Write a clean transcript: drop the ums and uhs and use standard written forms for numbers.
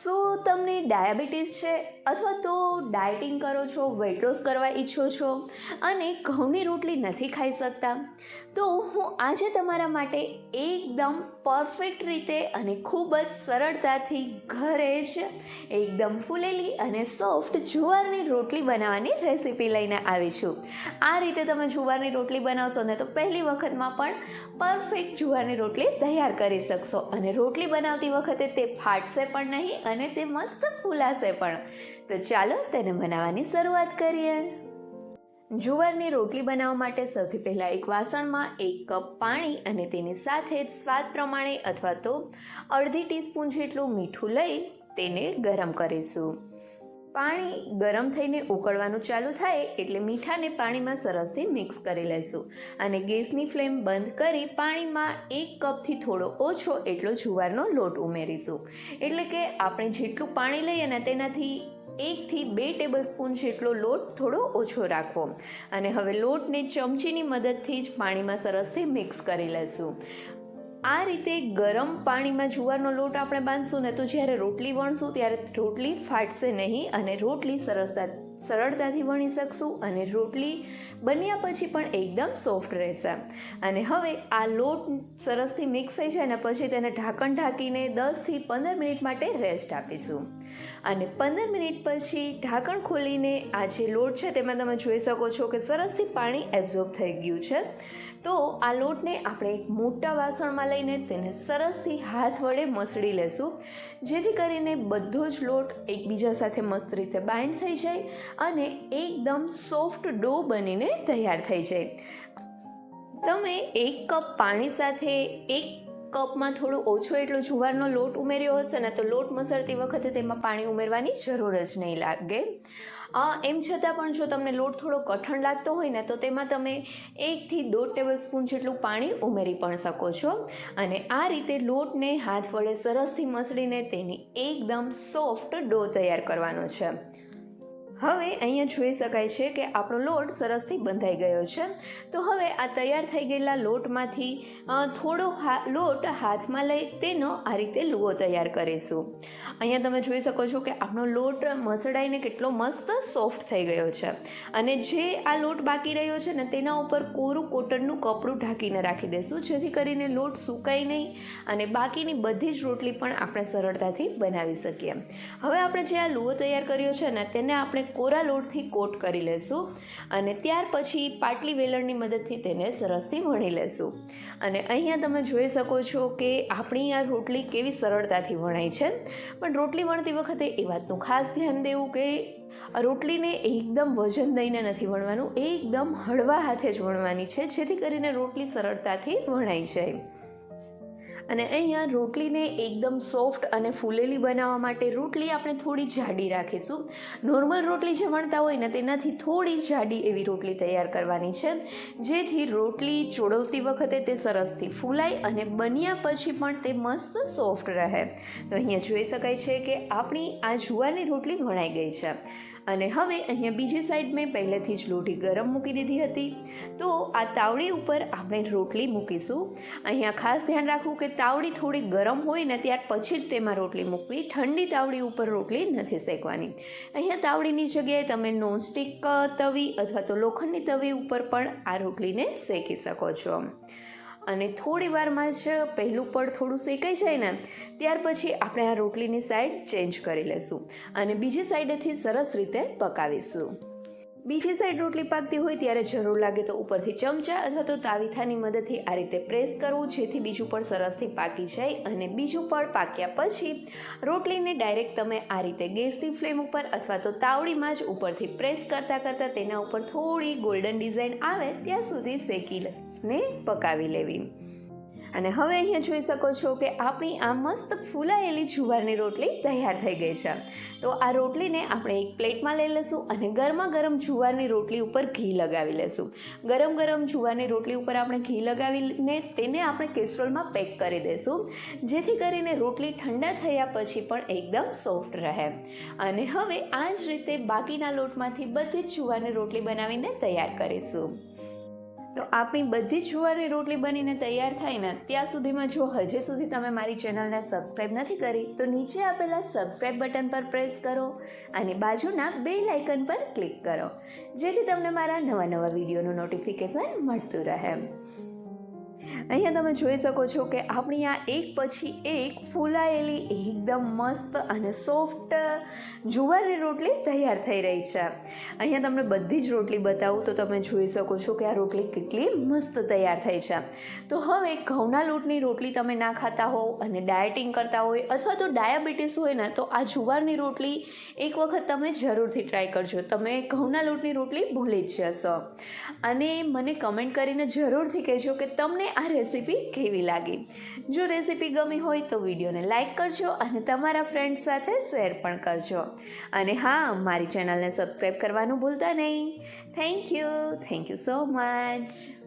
શું તમને ડાયાબિટીસ છે અથવા તો ડાયટિંગ કરો છો, વેટ લોસ કરવા ઈચ્છો છો અને ઘઉંની રોટલી નથી ખાઈ શકતા? તો હું આજે તમારા માટે એકદમ પરફેક્ટ રીતે અને ખૂબ જ સરળતાથી ઘરે જ એકદમ ફૂલેલી અને સોફ્ટ જુવારની રોટલી બનાવવાની રેસીપી લઈને આવી છું. આ રીતે તમે જુવારની રોટલી બનાવશો ને તો પહેલી વખતમાં પણ પરફેક્ટ જુવારની રોટલી તૈયાર કરી શકશો અને રોટલી બનાવતી વખતે તે ફાટશે પણ નહીં અને તે મસ્ત ફૂલાશે પણ. તો ચાલો તેને બનાવવાની શરૂઆત કરીએ. જુવારની રોટલી બનાવવા માટે સૌથી પહેલાં એક વાસણમાં 1 કપ પાણી અને તેની સાથે જ સ્વાદ પ્રમાણે અથવા તો અડધી ટીસ્પૂન જેટલું મીઠું લઈ તેને ગરમ કરીશું. પાણી ગરમ થઈને ઉકળવાનું ચાલુ થાય એટલે મીઠાને પાણીમાં સરસથી મિક્સ કરી લઈશું અને ગેસની ફ્લેમ બંધ કરી પાણીમાં 1 કપથી થોડો ઓછો એટલો જુવારનો લોટ ઉમેરીશું. એટલે કે આપણે જેટલું પાણી લઈએ ને તેનાથી 1 થી 2 ટેબલસ્પૂન જેટલો લોટ થોડો ઓછો રાખવો અને હવે લોટને ચમચીની મદદથી જ પાણીમાં સરસથી મિક્સ કરી લઈશું. આ રીતે ગરમ પાણીમાં જુવારનો લોટ આપણે બાંધશું ને તો જ્યારે રોટલી વણશું ત્યારે રોટલી ફાટશે નહીં અને રોટલી સરળતાથી વણી શકશું અને રોટલી બન્યા પછી પણ એકદમ સોફ્ટ રહેશે. અને હવે આ લોટ સરસથી મિક્સ થઈ જાય ને પછી તેને ઢાંકણ ઢાંકીને 10થી 15 મિનિટ માટે રેસ્ટ આપીશું. અને 15 મિનિટ પછી ઢાંકણ ખોલીને આ જે લોટ છે તેમાં તમે જોઈ શકો છો કે સરસથી પાણી એબ્ઝોર્બ થઈ ગયું છે. તો આ લોટને આપણે એક મોટા વાસણમાં લઈને તેને સરસથી હાથ વડે મસળી લેશું જેથી કરીને બધો જ લોટ એકબીજા સાથે મસ્ત રીતે બાઇન્ડ થઈ જાય અને એકદમ સોફ્ટ ડો બનીને તૈયાર થઈ જાય. તમે 1 કપ પાણી સાથે 1 કપમાં થોડો ઓછો એટલો જુવારનો લોટ ઉમેર્યો હશે ને તો લોટ મસળતી વખતે તેમાં પાણી ઉમેરવાની જરૂર જ નહીં લાગે. એમ છતાં પણ જો તમને લોટ થોડો કઠણ લાગતો હોય ને તો તેમાં તમે 1 થી 2 ટેબલસ્પૂન જેટલું પાણી ઉમેરી પણ શકો છો. અને આ રીતે લોટને હાથ વડે સરસથી મસળીને તેની એકદમ સોફ્ટ ડો તૈયાર કરવાનો છે. હવે અહીંયા જોઈ શકાય છે કે આપણો લોટ સરસથી બંધાઈ ગયો છે. તો હવે આ તૈયાર થઈ ગયેલા લોટમાંથી થોડો લોટ હાથમાં લઈ તેનો આ રીતે લુઓ તૈયાર કરીશું. અહીંયા તમે જોઈ શકો છો કે આપણો લોટ મસળાઈને કેટલો મસ્ત સોફ્ટ થઈ ગયો છે. અને જે આ લોટ બાકી રહ્યો છે ને તેના ઉપર કોરું કોટનનું કપડું ઢાંકીને રાખી દઈશું જેથી કરીને લોટ સુકાય નહીં અને બાકીની બધી જ રોટલી પણ આપણે સરળતાથી બનાવી શકીએ. હવે આપણે જે આ લુઓ તૈયાર કર્યો છે ને તેને આપણે કોરા લોટથી કોટ કરી લેશું અને ત્યાર પછી પાટલી વેલણની મદદથી તેને સરસથી વણી લેશું. અને અહીંયા તમે જોઈ શકો છો કે આપણી આ રોટલી કેવી સરળતાથી વણાય છે. પણ રોટલી વણતી વખતે એ વાતનું ખાસ ધ્યાન દેવું કે રોટલીને એકદમ વજન દઈને નથી વણવાનું, એકદમ હળવા હાથે જ વણવાની છે જેથી કરીને રોટલી સરળતાથી વણાઈ જાય. અને અહીંયા રોટલીને એકદમ સોફ્ટ અને ફૂલેલી બનાવવા માટે રોટલી આપણે થોડી જાડી રાખીશું. નોર્મલ રોટલી જે વણતા હોય ને તેનાથી થોડી જાડી એવી રોટલી તૈયાર કરવાની છે જેથી રોટલી ચોળવતી વખતે તે સરસથી ફૂલાય અને બન્યા પછી પણ તે મસ્ત સોફ્ટ રહે. તો અહીંયા જોઈ શકાય છે કે આપણી આ જુવારની રોટલી વણાઈ ગઈ છે. અને હવે અહીંયા બીજી સાઈડ મેં પહેલેથી જ લોઢી ગરમ મૂકી દીધી હતી. તો આ તાવડી ઉપર આપણે રોટલી મૂકીશું. અહીંયા ખાસ ધ્યાન રાખવું કે તાવડી થોડી ગરમ હોય ને ત્યાર પછી જ તેમાં રોટલી મૂકવી, ઠંડી તાવડી ઉપર રોટલી નથી શેકવાની. અહીંયા તાવડીની જગ્યાએ તમે નોનસ્ટિક તવી અથવા તો લોખંડની તવી ઉપર પણ આ રોટલીને શેકી શકો છો. અને થોડી વારમાં જ પહેલું પડ થોડું શેકાઈ જાય ને ત્યાર પછી આપણે આ રોટલીની સાઈડ ચેન્જ કરી લઈશું અને બીજી સાઈડેથી સરસ રીતે પકાવીશું. બીજી સાઈડ રોટલી પાકતી હોય ત્યારે જરૂર લાગે તો ઉપરથી ચમચા અથવા તો તાવીથાની મદદથી આ રીતે પ્રેસ કરવું જેથી બીજું પણ સરસથી પાકી જાય. અને બીજું પણ પાક્યા પછી રોટલીને ડાયરેક્ટ તમે આ રીતે ગેસની ફ્લેમ ઉપર અથવા તો તાવડીમાં જ ઉપરથી પ્રેસ કરતાં તેના ઉપર થોડી ગોલ્ડન ડિઝાઇન આવે ત્યાં સુધી શેકીને પકાવી લેવી. અને હવે અહીંયા જોઈ શકો છો કે આપણી આ મસ્ત ફૂલાયેલી જુવારની રોટલી તૈયાર થઈ ગઈ છે. તો આ રોટલીને આપણે એક પ્લેટમાં લઈ લઈશું અને ગરમા ગરમ જુવારની રોટલી ઉપર ઘી લગાવી લઈશું. ગરમ જુવારની રોટલી ઉપર આપણે ઘી લગાવીને તેને આપણે કેસરોલમાં પેક કરી દઈશું જેથી કરીને રોટલી ઠંડા થયા પછી પણ એકદમ સોફ્ટ રહે. અને હવે આ જ રીતે બાકીના લોટમાંથી બધી જ જુવારની રોટલી બનાવીને તૈયાર કરીશું. તો આપણી બધી જ જુવારની રોટલી બનીને તૈયાર થાય ને ત્યાં સુધીમાં જો હજી સુધી તમે મારી ચેનલને સબસ્ક્રાઈબ નથી કરી તો નીચે આપેલા સબસ્ક્રાઈબ બટન પર પ્રેસ કરો અને બાજુના બેલ આઇકન પર ક્લિક કરો, જેથી તમને મારા નવા નવા વિડીયોનું નોટિફિકેશન મળતું રહે. અહીંયા તમે જોઈ શકો છો કે આપણી આ એક પછી એક ફૂલાયેલી એકદમ મસ્ત અને સોફ્ટ જુવારની રોટલી તૈયાર થઈ રહી છે. અહીંયા તમને બધી જ રોટલી બતાવું તો તમે જોઈ શકો છો કે આ રોટલી કેટલી મસ્ત તૈયાર થઈ છે. તો હવે ઘઉંના લોટની રોટલી તમે ના ખાતા હો અને ડાયટિંગ કરતા હોય અથવા તો ડાયાબિટીસ હોય ને તો આ જુવારની રોટલી એક વખત તમે જરૂરથી ટ્રાય કરજો. તમે ઘઉંના લોટની રોટલી ભૂલી જ જશો. અને મને કમેન્ટ કરીને જરૂરથી કહેજો કે તમને આ રેસીપી કેવી લાગી. જો રેસીપી ગમી હોય તો વિડીયોને લાઈક કરજો અને તમારા ફ્રેન્ડ્સ સાથે શેર પણ કરજો. અને હા, મારી ચેનલને સબસ્ક્રાઈબ કરવાનું ભૂલતા નહીં. Thank you so much.